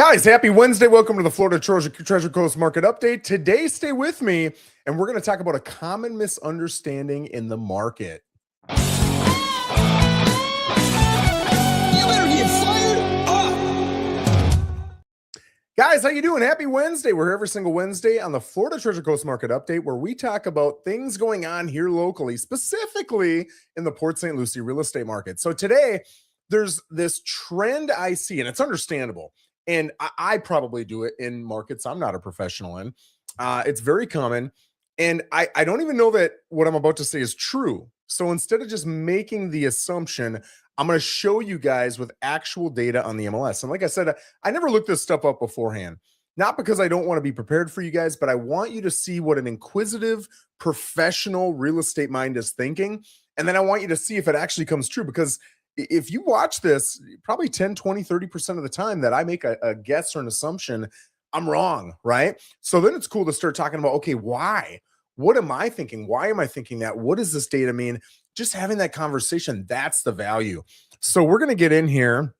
Guys, happy Wednesday. Welcome to the Florida Treasure Coast Market Update. Today, stay with me, and we're going to talk about a common misunderstanding in the market. You better get fired up. Guys, how you doing? Happy Wednesday. We're here every single Wednesday on the Florida Treasure Coast Market Update, where we talk about things going on here locally, specifically in the Port St. Lucie real estate market. So today, there's this trend I see, and it's understandable. And I probably do it in markets I'm not a professional in. It's very common. And I don't even know that what I'm about to say is true. So instead of just making the assumption, I'm going to show you guys with actual data on the MLS. And like I said, I never looked this stuff up beforehand. Not because I don't want to be prepared for you guys, but I want you to see what an inquisitive, professional real estate mind is thinking. And then I want you to see if it actually comes true, because if you watch this, probably 10, 20, 30% of the time that I make a guess or an assumption, I'm wrong, right? So then it's cool to start talking about, okay, why? What am I thinking? Why am I thinking that? What does this data mean? Just having that conversation, that's the value. So we're going to get in here,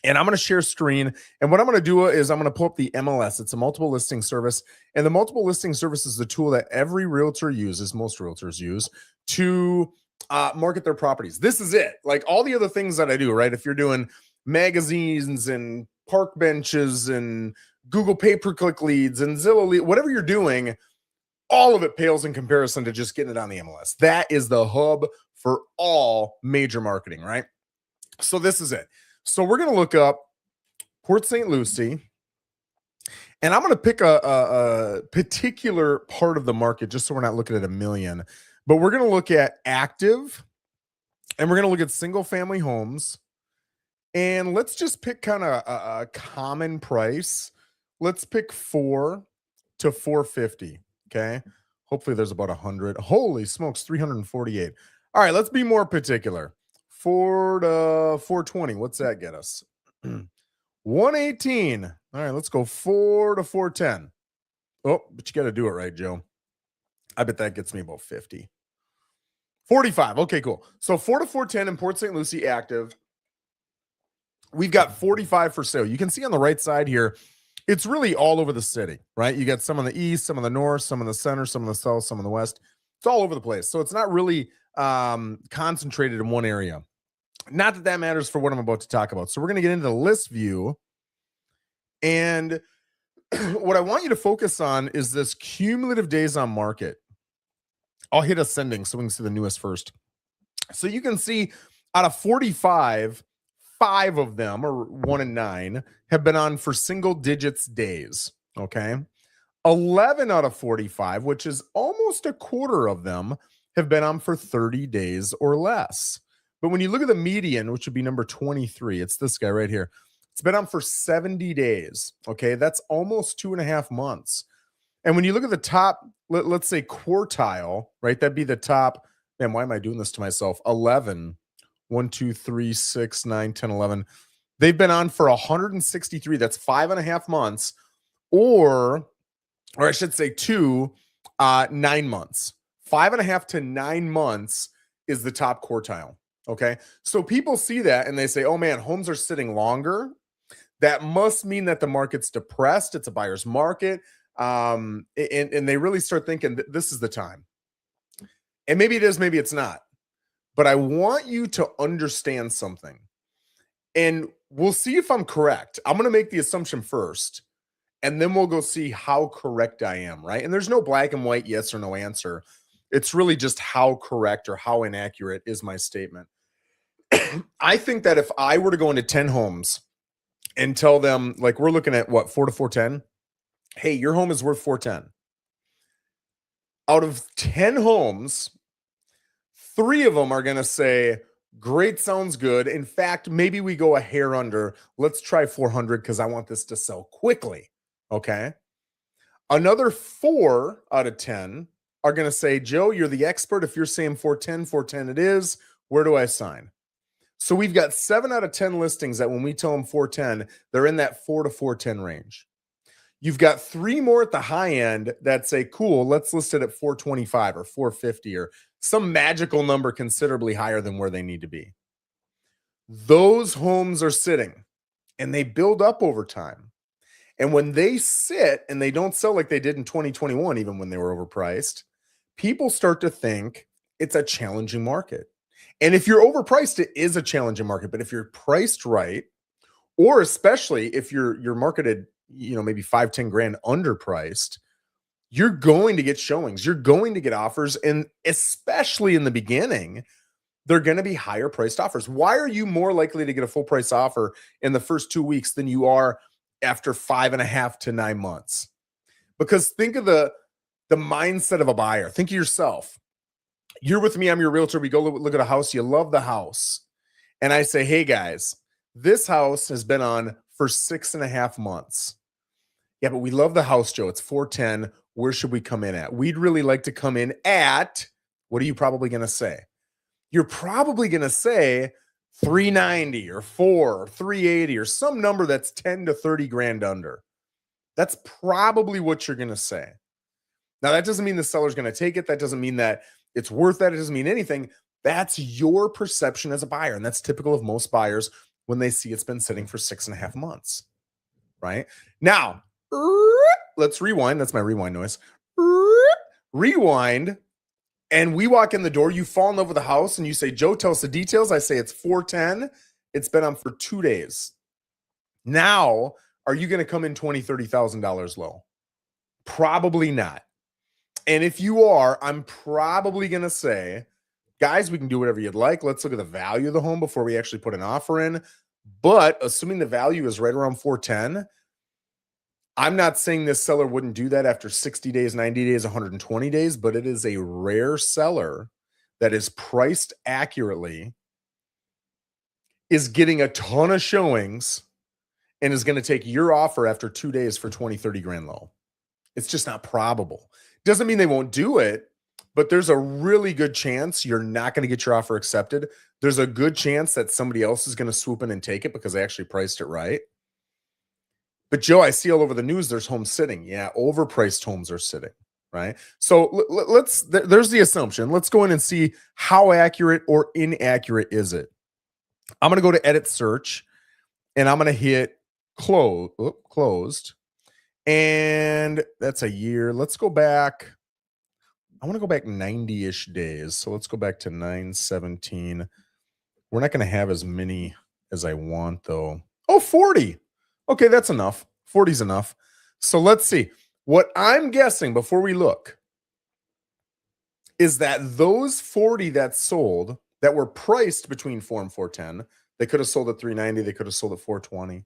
and I'm going to share screen. And what I'm going to do is I'm going to pull up the MLS. It's a multiple listing service. And the multiple listing service is the tool that every realtor uses, most realtors use, to market their properties. This is it. Like all the other things that I do, right? If you're doing magazines and park benches and Google pay-per-click leads and Zillow lead, whatever you're doing, all of it pales in comparison to just getting it on the MLS. That is the hub for all major marketing, right? So this is it. So we're going to look up Port St. Lucie, and I'm going to pick a particular part of the market just so we're not looking at a million. But we're going to look at active, and we're going to look at single-family homes. And let's just pick kind of a common price. Let's pick 4 to 450, okay? Hopefully there's about 100. Holy smokes, 348. All right, let's be more particular. 4 to 420, what's that get us? 118. All right, let's go 4 to 410. Oh, but you got to do it right, Joe. I bet that gets me about 50. 45. Okay, cool. So 4 to 410 in Port St. Lucie active. We've got 45 for sale. You can see on the right side here, it's really all over the city, right? You got some on the east, some on the north, some in the center, some in the south, some in the west. It's all over the place. So it's not really concentrated in one area. Not that that matters for what I'm about to talk about. So we're going to get into the list view. And what I want you to focus on is this cumulative days on market. I'll hit ascending so we can see the newest first. So you can see out of 45, 5 of them, or 1 and 9, have been on for single digits days, okay? 11 out of 45, which is almost a quarter of them, have been on for 30 days or less. But when you look at the median, which would be number 23, it's this guy right here. It's been on for 70 days, okay? That's almost 2.5 months. And when you look at the top, let's say quartile, right? That'd be the top. Man, why am I doing this to myself? 11. 1, 2, 3, 6, 9, 10, 11. They've been on for 163. That's 5.5 months, or I should say 9 months. 5.5 to 9 months is the top quartile. Okay. So people see that and they say, oh man, homes are sitting longer. That must mean that the market's depressed. It's a buyer's market. And they really start thinking this is the time. And maybe it is, maybe it's not. But I want you to understand something. And we'll see if I'm correct. I'm going to make the assumption first, and then we'll go see how correct I am, right? And there's no black and white yes or no answer. It's really just how correct or how inaccurate is my statement. I think that if I were to go into 10 homes and tell them, like, we're looking at what, 4 to 410? Hey, your home is worth 410. Out of 10 homes, 3 of them are going to say, great, sounds good. In fact, maybe we go a hair under. Let's try 400 because I want this to sell quickly. Okay. Another 4 out of 10 are going to say, Joe, you're the expert. If you're saying 410, 410 it is. Where do I sign? So we've got 7 out of 10 listings that when we tell them 410, they're in that 4 to 410 range. You've got 3 more at the high end that say, cool, let's list it at 425 or 450 or some magical number considerably higher than where they need to be. Those homes are sitting and they build up over time. And when they sit and they don't sell like they did in 2021, even when they were overpriced, people start to think it's a challenging market. And if you're overpriced, it is a challenging market. But if you're priced right, or especially if you're marketed, maybe 5-10 grand underpriced, you're going to get showings, you're going to get offers, and especially in the beginning, they're going to be higher priced offers. Why are you more likely to get a full price offer in the first 2 weeks than you are after 5.5 to 9 months? Because think of the mindset of a buyer. Think of yourself. You're with me, I'm your realtor. We go look at a house, you love the house. And I say, hey guys, this house has been on for 6.5 months. Yeah, but we love the house, Joe. It's 410. Where should we come in at? We'd really like to come in at, what are you probably going to say? You're probably going to say 390 or 4 or 380 or some number that's 10 to 30 grand under. That's probably what you're going to say. Now, that doesn't mean the seller's going to take it. That doesn't mean that it's worth that. It doesn't mean anything. That's your perception as a buyer. And that's typical of most buyers when they see it's been sitting for 6.5 months, right? Now, let's rewind. That's my rewind noise. Rewind. And we walk in the door. You fall in love with the house and you say, Joe, tell us the details. I say it's 410. It's been on for 2 days. Now, are you going to come in $20,000, $30,000 low? Probably not. And if you are, I'm probably going to say, guys, we can do whatever you'd like. Let's look at the value of the home before we actually put an offer in. But assuming the value is right around 410, I'm not saying this seller wouldn't do that after 60 days, 90 days, 120 days, but it is a rare seller that is priced accurately, is getting a ton of showings, and is going to take your offer after 2 days for 20, 30 grand low. It's just not probable. Doesn't mean they won't do it, but there's a really good chance you're not going to get your offer accepted. There's a good chance that somebody else is going to swoop in and take it because they actually priced it right. But Joe, I see all over the news there's homes sitting. Yeah, overpriced homes are sitting, right? So there's the assumption. Let's go in and see how accurate or inaccurate is it. I'm going to go to edit search and I'm going to hit closed. And that's a year. Let's go back. I want to go back 90-ish days. So let's go back to 9/17. We're not going to have as many as I want, though. Oh, 40. Okay, that's enough. 40 is enough. So let's see. What I'm guessing before we look is that those 40 that sold that were priced between 4 and 410, they could have sold at 390. They could have sold at 420.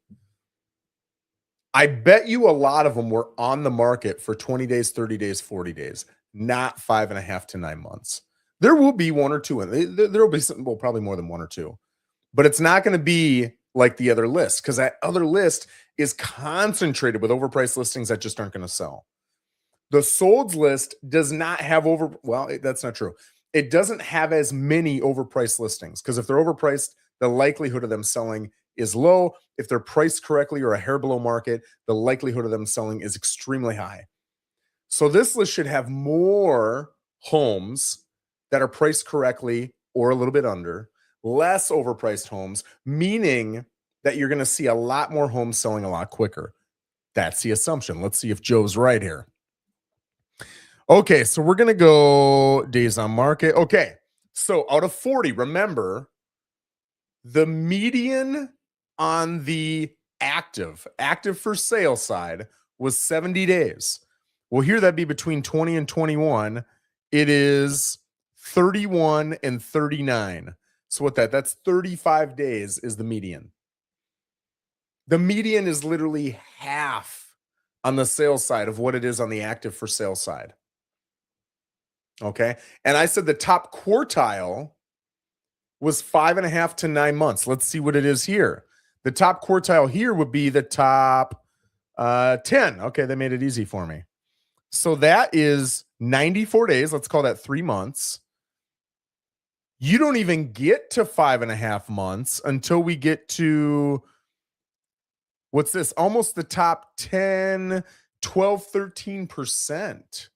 I bet you a lot of them were on the market for 20 days, 30 days, 40 days, not 5.5 to 9 months. There will be one or two, and there will be some, well, probably more than one or two, but it's not going to be like the other list because that other list is concentrated with overpriced listings that just aren't going to sell. The solds list does not have that's not true. It doesn't have as many overpriced listings because if they're overpriced, the likelihood of them selling is low. If they're priced correctly or a hair below market, the likelihood of them selling is extremely high. So this list should have more homes that are priced correctly or a little bit under, less overpriced homes, meaning that you're going to see a lot more homes selling a lot quicker. That's the assumption. Let's see if Joe's right here. Okay, so we're going to go days on market. Okay, so out of 40, remember, the median on the active for sale side was 70 days. Well, here that'd be between 20 and 21. It is 31 and 39. So that's 35 days is the median. The median is literally half on the sales side of what it is on the active for sale side. Okay. And I said the top quartile was 5.5 to 9 months. Let's see what it is here. The top quartile here would be the top 10. Okay, they made it easy for me. So that is 94 days. Let's call that 3 months. You don't even get to 5.5 months until we get to, what's this? Almost the top 10, 12, 13%.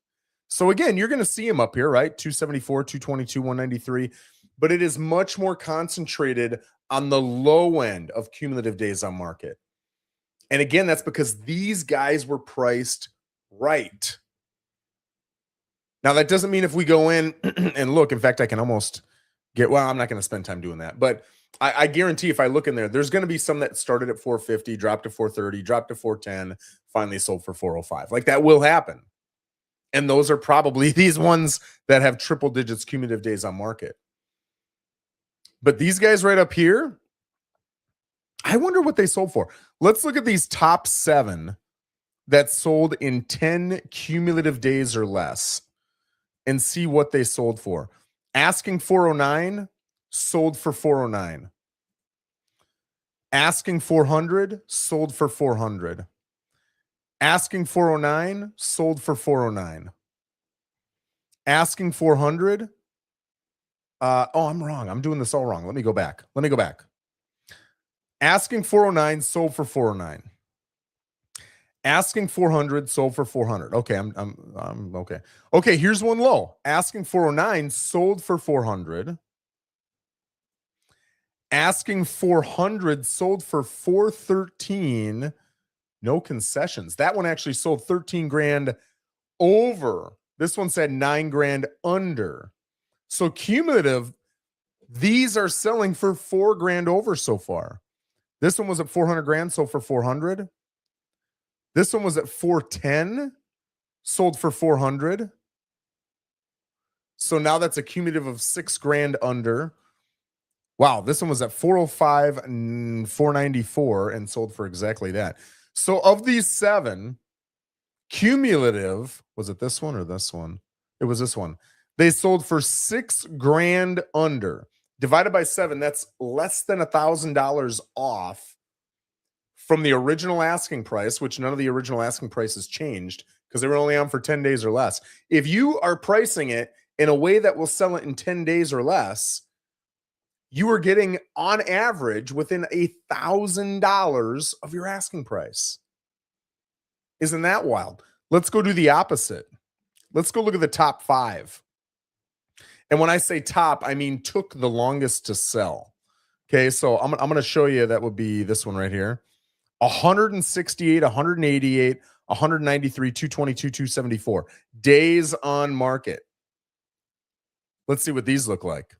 So again, you're going to see them up here, right? 274, 222, 193. But it is much more concentrated on the low end of cumulative days on market. And again, that's because these guys were priced right. Now, that doesn't mean if we go in and look, in fact, I can almost well, I'm not going to spend time doing that, but I guarantee if I look in there, there's going to be some that started at 450, dropped to 430, dropped to 410, finally sold for 405. Like that will happen. And those are probably these ones that have triple digits cumulative days on market. But these guys right up here, I wonder what they sold for. Let's look at these top 7 that sold in 10 cumulative days or less and see what they sold for. Asking 409, sold for 409. Asking 400, sold for 400. Asking 409, sold for 409. Asking 400. I'm wrong. I'm doing this all wrong. Let me go back. Asking 409, sold for 409. Asking 400, sold for 400. Okay, I'm okay. Okay, here's one low. Asking 409, sold for 400. Asking 400, sold for 413. No concessions. That one actually sold 13 grand over. This one said 9 grand under. So cumulative, these are selling for 4 grand over so far. This one was at 400 grand, sold for 400. This one was at 410, sold for 400. So now that's a cumulative of 6 grand under. Wow, this one was at 405 and 494 and sold for exactly that. So of these 7, cumulative, was it this one or this one? It was this one. They sold for 6 grand under. Divided by 7, that's less than $1,000 off from the original asking price, which none of the original asking prices changed because they were only on for 10 days or less. If you are pricing it in a way that will sell it in 10 days or less, you are getting on average within $1,000 of your asking price. Isn't that wild? Let's go do the opposite. Let's go look at the top 5. And when I say top, I mean took the longest to sell. Okay, so I'm going to show you that would be this one right here. 168, 188, 193, 222, 274 days on market. Let's see what these look like.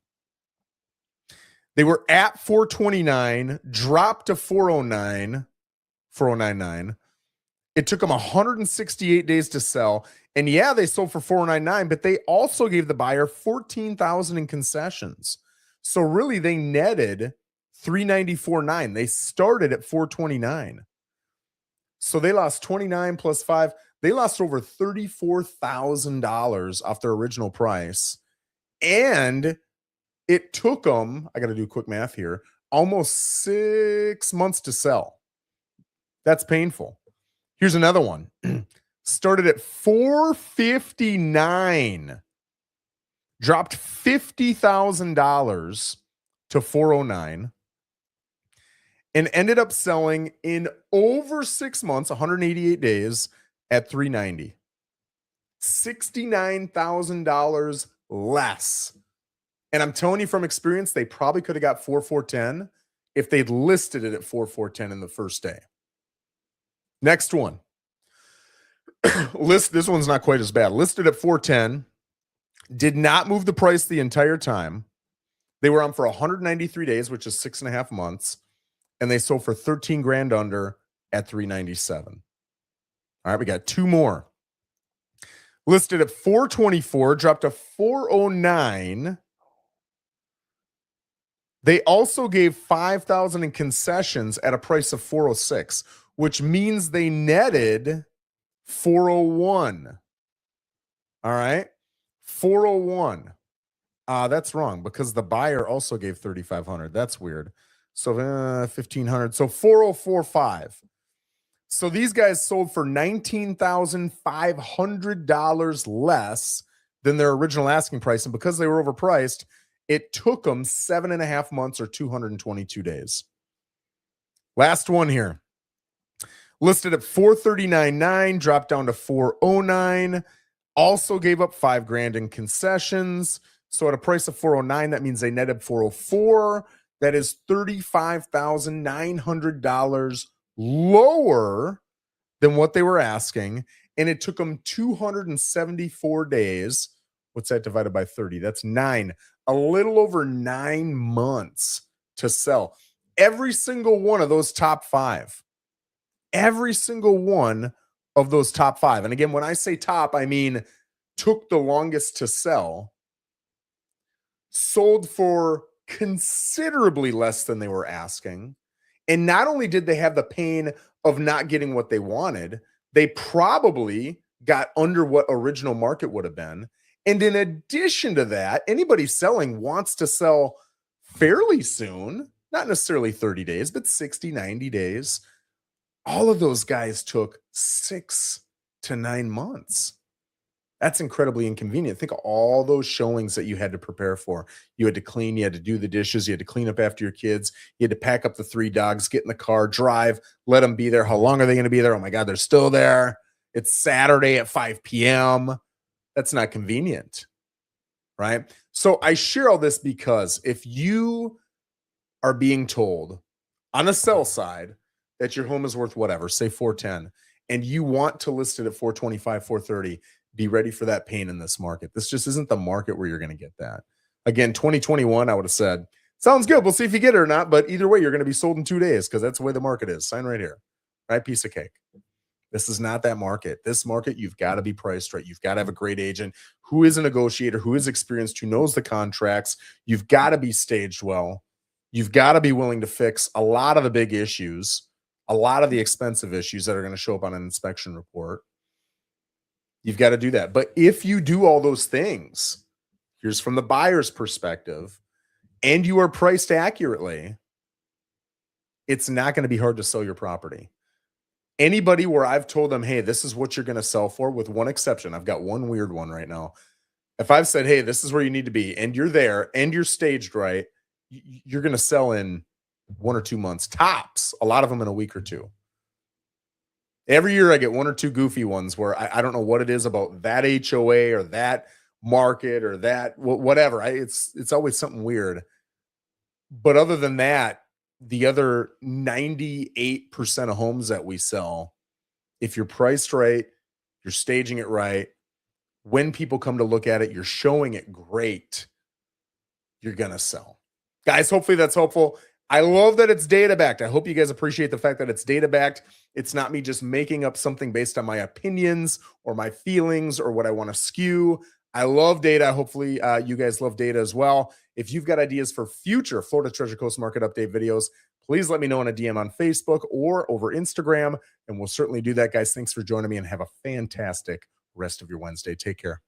They were at 429, dropped to 409, 4099. It took them 168 days to sell. And yeah, they sold for 499, but they also gave the buyer 14,000 in concessions. So really they netted 394.9. They started at 429. So they lost 29 plus 5. They lost over $34,000 off their original price. And it took them, I got to do quick math here, almost 6 months to sell. That's painful. Here's another one. Started at 459, dropped $50,000 to 409, and ended up selling in over 6 months, 188 days, at 390. $69,000 less. And I'm telling you from experience, they probably could have got 410 if they'd listed it at 410 in the first day. Next one. This one's not quite as bad. Listed at 410, did not move the price the entire time. They were on for 193 days, which is 6.5 months, and they sold for 13 grand under at 397. All right, we got 2 more. Listed at 424, dropped to 409. They also gave 5,000 in concessions at a price of 406, which means they netted 401. All right. 401. That's wrong because the buyer also gave 3,500. That's weird. So 1,500. So 404.5. So these guys sold for $19,500 less than their original asking price. And because they were overpriced, it took them 7.5 months or 222 days. Last one here. Listed at 439.9, dropped down to 409. Also gave up 5 grand in concessions. So at a price of 409, that means they netted 404. That is $35,900 lower than what they were asking, and it took them 274 days. What's that divided by 30? That's 9. A little over 9 months to sell. Every single one of those top 5. Every single one of those top 5. And again, when I say top, I mean took the longest to sell, sold for considerably less than they were asking. And not only did they have the pain of not getting what they wanted, they probably got under what original market would have been. And in addition to that, anybody selling wants to sell fairly soon, not necessarily 30 days, but 60, 90 days. All of those guys took 6 to 9 months. That's incredibly inconvenient. Think of all those showings that you had to prepare for. You had to clean, you had to do the dishes, you had to clean up after your kids, you had to pack up the 3 dogs, get in the car, drive, let them be there. How long are they going to be there? Oh my God, they're still there. It's Saturday at 5 p.m. That's not convenient, right? So I share all this because if you are being told on the sell side that your home is worth whatever, say 410, and you want to list it at 425, 430, be ready for that pain in this market. This just isn't the market where you're going to get that. Again, 2021, I would have said, sounds good. We'll see if you get it or not. But either way, you're going to be sold in 2 days because that's the way the market is. Sign right here. Right? Piece of cake. This is not that market. This market, you've got to be priced right. You've got to have a great agent who is a negotiator, who is experienced, who knows the contracts. You've got to be staged well. You've got to be willing to fix a lot of the big issues, a lot of the expensive issues that are going to show up on an inspection report. You've got to do that. But if you do all those things, here's from the buyer's perspective, and you are priced accurately, it's not going to be hard to sell your property. Anybody where I've told them, hey, this is what you're going to sell for, with one exception. I've got one weird one right now. If I've said, hey, this is where you need to be, and you're there, and you're staged right, you're going to sell in 1 or 2 months, tops, a lot of them in a week or 2. Every year I get 1 or 2 goofy ones where I don't know what it is about that HOA or that market or that whatever. It's always something weird. But other than that, the other 98% of homes that we sell, if you're priced right, you're staging it right, when people come to look at it, you're showing it great, you're going to sell. Guys, hopefully that's helpful. I love that it's data backed. I hope you guys appreciate the fact that it's data backed. It's not me just making up something based on my opinions or my feelings or what I want to skew. I love data. Hopefully you guys love data as well. If you've got ideas for future Florida Treasure Coast Market Update videos, please let me know in a DM on Facebook or over Instagram, and we'll certainly do that, guys. Thanks for joining me, and have a fantastic rest of your Wednesday. Take care.